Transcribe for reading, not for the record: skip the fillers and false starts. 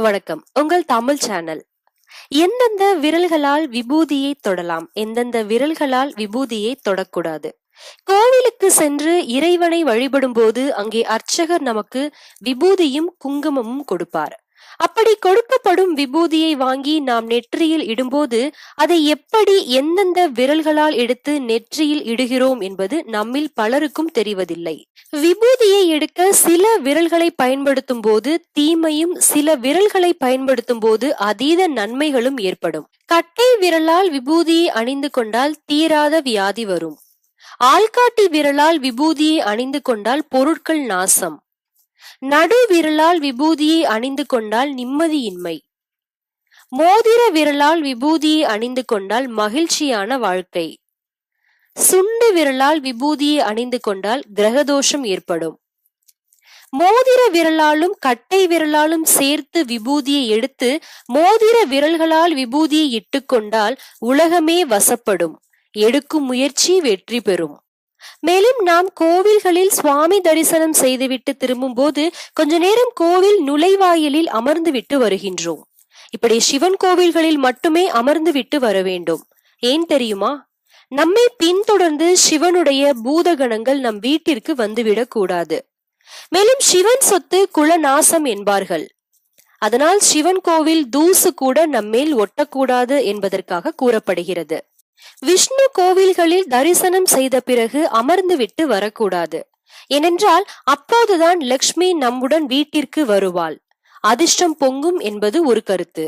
வணக்கம். உங்கள் தமிழ் சேனல். எந்தெந்த விரல்களால் விபூதியை தொடலாம், எந்தெந்த விரல்களால் விபூதியை தொடக்கூடாது? கோவிலுக்கு சென்று இறைவனை வழிபடும் போது அங்கே அர்ச்சகர் நமக்கு விபூதியும் குங்குமமும் கொடுப்பார். அப்படி கொடுக்கப்படும் விபூதியை வாங்கி நாம் நெற்றியில் இடும்போது அதை எப்படி எந்தெந்த விரல்களால் எடுத்து நெற்றியில் இடுகிறோம் என்பது நம்மில் பலருக்கும் தெரிவதில்லை. விபூதியை எடுக்க சில விரல்களை பயன்படுத்தும் போது தீமையும், சில விரல்களை பயன்படுத்தும் போது அதீத நன்மைகளும் ஏற்படும். கட்டை விரலால் விபூதியை அணிந்து கொண்டால் தீராத வியாதி வரும். ஆள்காட்டி விரலால் விபூதியை அணிந்து கொண்டால் பொருட்கள் நாசம். நடு விரலால் விபூதியை அணிந்து கொண்டால் நிம்மதியின்மை. மோதிர விரலால் விபூதியை அணிந்து கொண்டால் மகிழ்ச்சியான வாழ்க்கை. சுண்டு விரலால் விபூதியை அணிந்து கொண்டால் கிரகதோஷம் ஏற்படும். மோதிர விரலாலும் கட்டை விரலாலும் சேர்த்து விபூதியை எடுத்து மோதிர விரல்களால் விபூதியை இட்டுக்கொண்டால் உலகமே வசப்படும். எடுக்கும் முயற்சி வெற்றி பெறும். மேலும் நாம் கோவில்களில் சுவாமி தரிசனம் செய்துவிட்டு திரும்பும் போது கொஞ்ச நேரம் கோவில் நுழைவாயிலில் அமர்ந்து விட்டு வருகின்றோம். இப்படி சிவன் கோவில்களில் மட்டுமே அமர்ந்து விட்டு வர வேண்டும். ஏன் தெரியுமா? நம்மை பின்தொடர்ந்து சிவனுடைய பூதகணங்கள் நம் வீட்டிற்கு வந்துவிடக் கூடாது. மேலும் சிவன் சொத்து குலநாசம் என்பார்கள். அதனால் சிவன் கோவில் தூசு கூட நம்மேல் ஒட்டக்கூடாது என்பதற்காக கூறப்படுகிறது. விஷ்ணு கோவில்களில் தரிசனம் செய்த பிறகு அமர்ந்து விட்டு வரக்கூடாது. ஏனென்றால் அப்போதுதான் லக்ஷ்மி நம்முடன் வீட்டிற்கு வருவாள், அதிர்ஷ்டம் பொங்கும் என்பது ஒரு கருத்து.